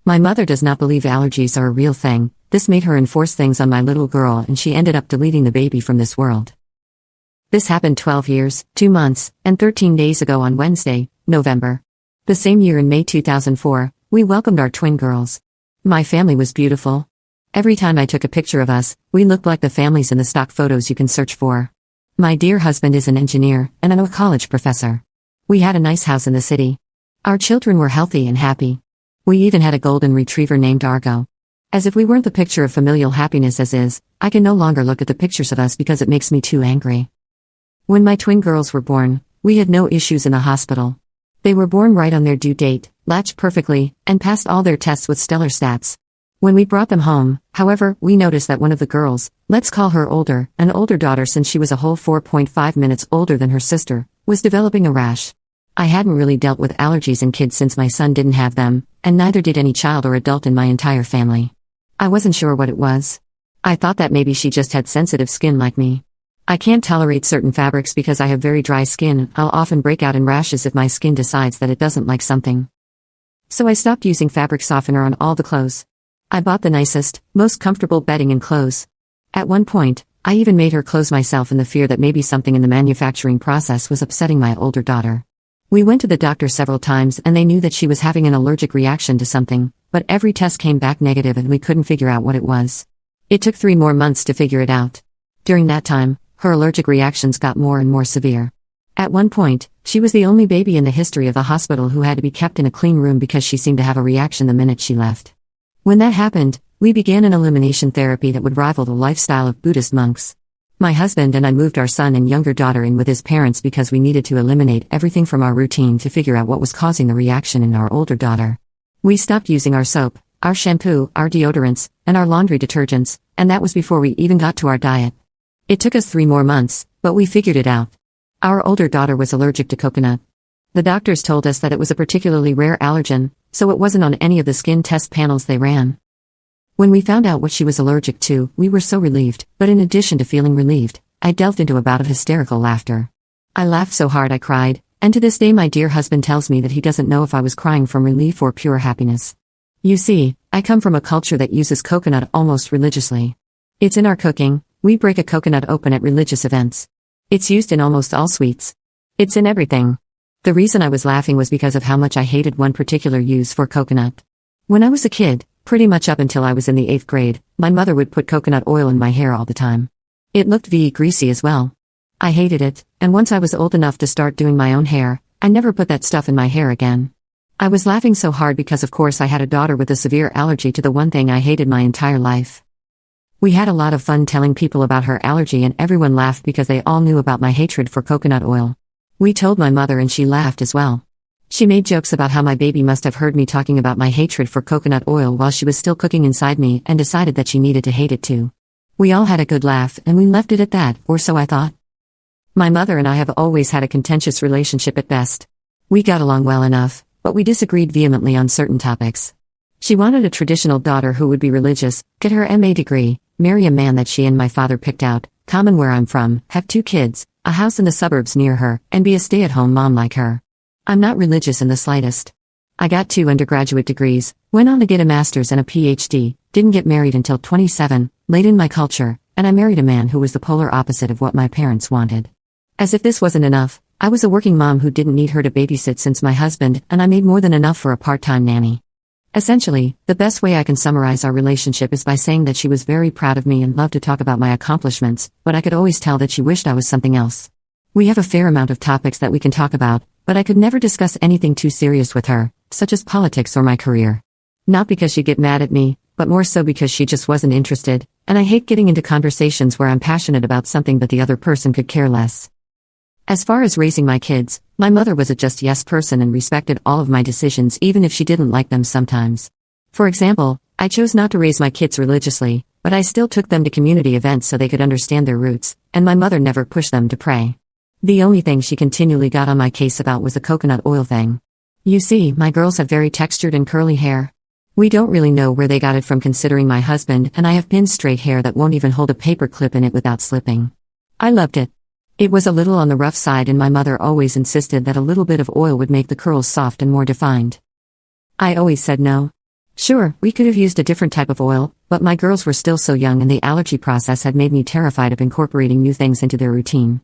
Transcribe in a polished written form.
My mother does not believe allergies are a real thing. This made her enforce things on my little girl, and she ended up deleting the baby from this world. This happened 12 years, 2 months, and 13 days ago on Wednesday, November. The same year in May 2004, we welcomed our twin girls. My family was beautiful. Every time I took a picture of us, we looked like the families in the stock photos you can search for. My dear husband is an engineer, and I'm a college professor. We had a nice house in the city. Our children were healthy and happy. We even had a golden retriever named Argo. As if we weren't the picture of familial happiness as is, I can no longer look at the pictures of us because it makes me too angry. When my twin girls were born, we had no issues in the hospital. They were born right on their due date, latched perfectly, and passed all their tests with stellar stats. When we brought them home, however, we noticed that one of the girls, let's call her older, an older daughter since she was a whole 4.5 minutes older than her sister, was developing a rash. I hadn't really dealt with allergies in kids since my son didn't have them, and neither did any child or adult in my entire family. I wasn't sure what it was. I thought that maybe she just had sensitive skin like me. I can't tolerate certain fabrics because I have very dry skin. I'll often break out in rashes if my skin decides that it doesn't like something. So I stopped using fabric softener on all the clothes. I bought the nicest, most comfortable bedding and clothes. At one point, I even made her clothes myself in the fear that maybe something in the manufacturing process was upsetting my older daughter. We went to the doctor several times and they knew that she was having an allergic reaction to something, but every test came back negative and we couldn't figure out what it was. It took 3 more months to figure it out. During that time, her allergic reactions got more and more severe. At one point, she was the only baby in the history of the hospital who had to be kept in a clean room because she seemed to have a reaction the minute she left. When that happened, we began an elimination therapy that would rival the lifestyle of Buddhist monks. My husband and I moved our son and younger daughter in with his parents because we needed to eliminate everything from our routine to figure out what was causing the reaction in our older daughter. We stopped using our soap, our shampoo, our deodorants, and our laundry detergents, and that was before we even got to our diet. It took us 3 more months, but we figured it out. Our older daughter was allergic to coconut. The doctors told us that it was a particularly rare allergen, so it wasn't on any of the skin test panels they ran. When we found out what she was allergic to, we were so relieved, but in addition to feeling relieved, I delved into a bout of hysterical laughter. I laughed so hard I cried, and to this day my dear husband tells me that he doesn't know if I was crying from relief or pure happiness. You see, I come from a culture that uses coconut almost religiously. It's in our cooking. We break a coconut open at religious events. It's used in almost all sweets. It's in everything. The reason I was laughing was because of how much I hated one particular use for coconut. When I was a kid, pretty much up until I was in the 8th grade, my mother would put coconut oil in my hair all the time. It looked greasy as well. I hated it, and once I was old enough to start doing my own hair, I never put that stuff in my hair again. I was laughing so hard because of course I had a daughter with a severe allergy to the one thing I hated my entire life. We had a lot of fun telling people about her allergy and everyone laughed because they all knew about my hatred for coconut oil. We told my mother and she laughed as well. She made jokes about how my baby must have heard me talking about my hatred for coconut oil while she was still cooking inside me and decided that she needed to hate it too. We all had a good laugh and we left it at that, or so I thought. My mother and I have always had a contentious relationship at best. We got along well enough, but we disagreed vehemently on certain topics. She wanted a traditional daughter who would be religious, get her MA degree, marry a man that she and my father picked out, common where I'm from, have 2 kids, a house in the suburbs near her, and be a stay-at-home mom like her. I'm not religious in the slightest. I got 2 undergraduate degrees, went on to get a master's and a PhD, didn't get married until 27, late in my culture, and I married a man who was the polar opposite of what my parents wanted. As if this wasn't enough, I was a working mom who didn't need her to babysit since my husband and I made more than enough for a part-time nanny. Essentially, the best way I can summarize our relationship is by saying that she was very proud of me and loved to talk about my accomplishments, but I could always tell that she wished I was something else. We have a fair amount of topics that we can talk about, but I could never discuss anything too serious with her, such as politics or my career. Not because she'd get mad at me, but more so because she just wasn't interested, and I hate getting into conversations where I'm passionate about something but the other person could care less. As far as raising my kids, my mother was a just yes person and respected all of my decisions even if she didn't like them sometimes. For example, I chose not to raise my kids religiously, but I still took them to community events so they could understand their roots, and my mother never pushed them to pray. The only thing she continually got on my case about was the coconut oil thing. You see, my girls have very textured and curly hair. We don't really know where they got it from considering my husband and I have pin straight hair that won't even hold a paper clip in it without slipping. I loved it. It was a little on the rough side and my mother always insisted that a little bit of oil would make the curls soft and more defined. I always said no. Sure, we could have used a different type of oil, but my girls were still so young and the allergy process had made me terrified of incorporating new things into their routine.